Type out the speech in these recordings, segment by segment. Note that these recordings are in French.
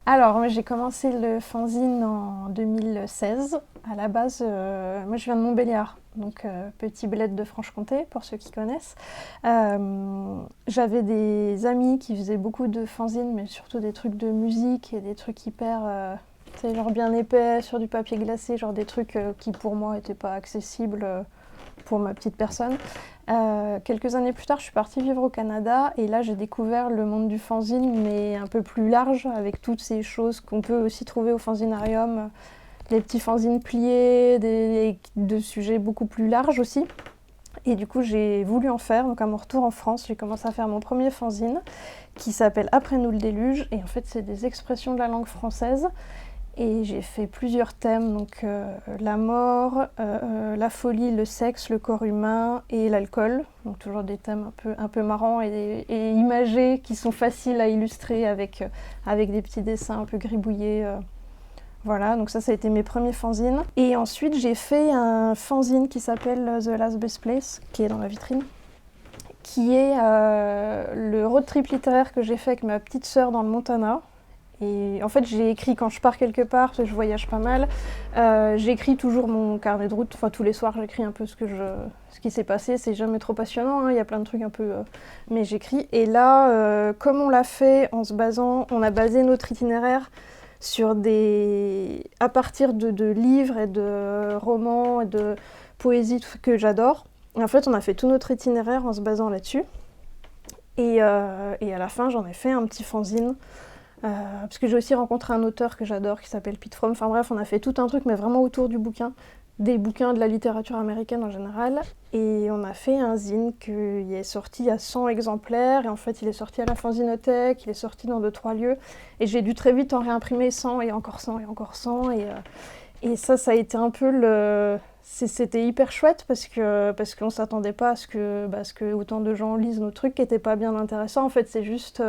Alors, moi, j'ai commencé le fanzine en 2016. À la base, moi, je viens de Montbéliard, donc petit bled de Franche-Comté, pour ceux qui connaissent. J'avais des amis qui faisaient beaucoup de fanzines, mais surtout des trucs de musique et des trucs hyper, tu sais, genre bien épais, sur du papier glacé, genre des trucs qui, pour moi, n'étaient pas accessibles pour ma petite personne. Quelques années plus tard, je suis partie vivre au Canada et là, j'ai découvert le monde du fanzine, mais un peu plus large, avec toutes ces choses qu'on peut aussi trouver au fanzinarium, les petits fanzines pliés, de sujets beaucoup plus larges aussi. Et du coup, j'ai voulu en faire. Donc, à mon retour en France, j'ai commencé à faire mon premier fanzine qui s'appelle Après nous le déluge. Et en fait, c'est des expressions de la langue française. Et j'ai fait plusieurs thèmes, donc la mort, la folie, le sexe, le corps humain et l'alcool. Donc toujours des thèmes un peu marrants et imagés qui sont faciles à illustrer avec des petits dessins un peu gribouillés. Voilà, donc ça a été mes premiers fanzines. Et ensuite j'ai fait un fanzine qui s'appelle The Last Best Place, qui est dans la vitrine, qui est le road trip littéraire que j'ai fait avec ma petite sœur dans le Montana. Et en fait, j'ai écrit quand je pars quelque part, parce que je voyage pas mal. J'écris toujours mon carnet de route. Enfin, tous les soirs, j'écris un peu ce qui s'est passé. C'est jamais trop passionnant, hein. Il y a plein de trucs un peu... mais j'écris. Et là, comme on l'a fait on a basé notre itinéraire à partir de livres et de romans et de poésie que j'adore. Et en fait, on a fait tout notre itinéraire en se basant là-dessus. Et à la fin, j'en ai fait un petit fanzine. Parce que j'ai aussi rencontré un auteur que j'adore qui s'appelle Pete Fromm. Enfin bref, on a fait tout un truc, mais vraiment autour du bouquin, des bouquins de la littérature américaine en général. Et on a fait un zine qui est sorti à 100 exemplaires. Et en fait, il est sorti à la Fanzinothèque, il est sorti dans 2-3 lieux. Et j'ai dû très vite en réimprimer 100 et encore 100 et encore 100. Et ça a été un peu C'était hyper chouette parce qu'on s'attendait pas à ce que autant de gens lisent nos trucs qui n'étaient pas bien intéressants. En fait, c'est juste...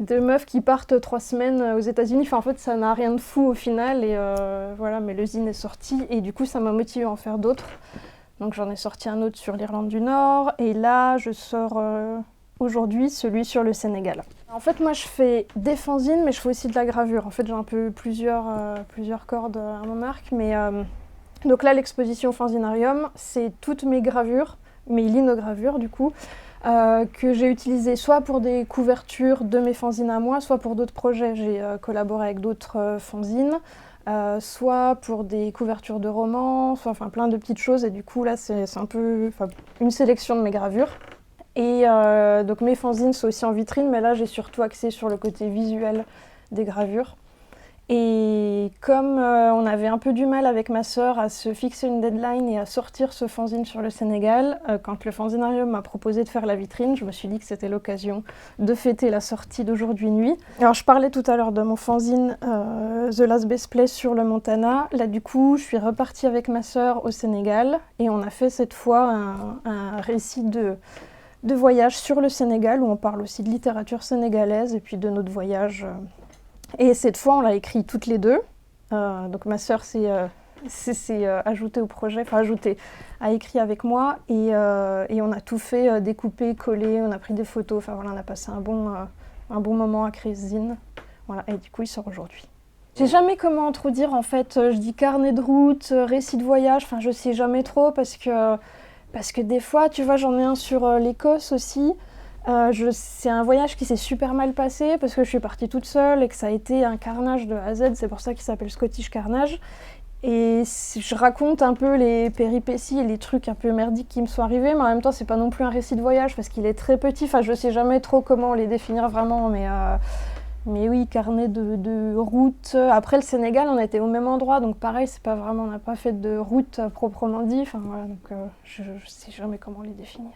deux meufs qui partent 3 semaines aux États-Unis. Enfin, en fait, ça n'a rien de fou au final. Et voilà, mais le zine est sorti. Et du coup, ça m'a motivée à en faire d'autres. Donc, j'en ai sorti un autre sur l'Irlande du Nord. Et là, je sors aujourd'hui celui sur le Sénégal. En fait, moi, je fais des fanzines, mais je fais aussi de la gravure. En fait, j'ai un peu plusieurs cordes à mon arc. Mais donc là, l'exposition Fanzinarium, c'est toutes mes gravures, mes linogravures, du coup. Que j'ai utilisé soit pour des couvertures de mes fanzines à moi, soit pour d'autres projets. J'ai collaboré avec d'autres fanzines, soit pour des couvertures de romans, enfin plein de petites choses. Et du coup, là, c'est un peu une sélection de mes gravures. Et donc mes fanzines sont aussi en vitrine, mais là, j'ai surtout axé sur le côté visuel des gravures. Et comme on avait un peu du mal avec ma sœur à se fixer une deadline et à sortir ce fanzine sur le Sénégal, quand le fanzinarium m'a proposé de faire la vitrine, je me suis dit que c'était l'occasion de fêter la sortie d'Aujourd'hui Nuit. Alors je parlais tout à l'heure de mon fanzine The Last Best Place sur le Montana. Là du coup, je suis repartie avec ma sœur au Sénégal et on a fait cette fois un récit de voyage sur le Sénégal où on parle aussi de littérature sénégalaise et puis de notre voyage. Et cette fois, on l'a écrit toutes les deux. Donc ma sœur s'est ajoutée au projet, a écrit avec moi. Et on a tout fait, découpé, collé, on a pris des photos. Enfin voilà, on a passé un bon moment à créer ce zine. Voilà, et du coup, il sort aujourd'hui. Je sais jamais comment trop dire en fait. Je dis carnet de route, récit de voyage. Enfin, je sais jamais trop parce que des fois, tu vois, j'en ai un sur l'Écosse aussi. C'est un voyage qui s'est super mal passé parce que je suis partie toute seule et que ça a été un carnage de A à Z, c'est pour ça qu'il s'appelle Scottish Carnage. Et je raconte un peu les péripéties et les trucs un peu merdiques qui me sont arrivés, mais en même temps c'est pas non plus un récit de voyage parce qu'il est très petit, enfin je sais jamais trop comment les définir vraiment, mais oui, carnet de route. Après le Sénégal, on était au même endroit, donc pareil, c'est pas vraiment, on n'a pas fait de route proprement dit, enfin voilà, donc je sais jamais comment les définir.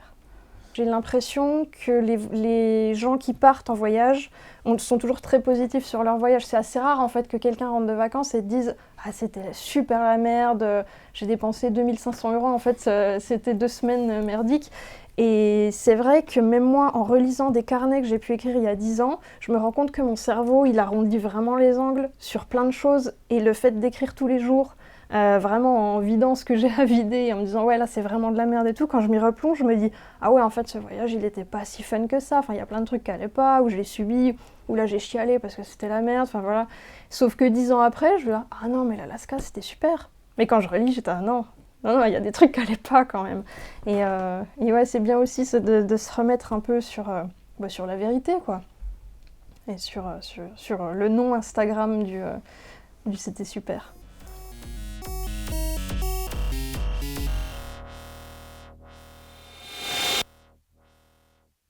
J'ai l'impression que les gens qui partent en voyage sont toujours très positifs sur leur voyage. C'est assez rare en fait que quelqu'un rentre de vacances et dise « Ah, c'était super la merde, j'ai dépensé 2500 €, en fait c'était 2 semaines merdiques ». Et c'est vrai que même moi, en relisant des carnets que j'ai pu écrire il y a 10 ans, je me rends compte que mon cerveau, il arrondit vraiment les angles sur plein de choses. Et le fait d'écrire tous les jours, vraiment en vidant ce que j'ai à vider, en me disant ouais là c'est vraiment de la merde et tout, quand je m'y replonge, je me dis ah ouais en fait ce voyage il était pas si fun que ça, enfin il y a plein de trucs qui allaient pas, où je l'ai subi, où là j'ai chialé parce que c'était la merde, enfin voilà. Sauf que 10 ans après, je me dis ah non mais l'Alaska c'était super. Mais quand je relis, j'étais ah non, non, il y a des trucs qui allaient pas quand même. Et ouais c'est bien aussi de se remettre un peu sur la vérité quoi. Et sur le nom Instagram du c'était super.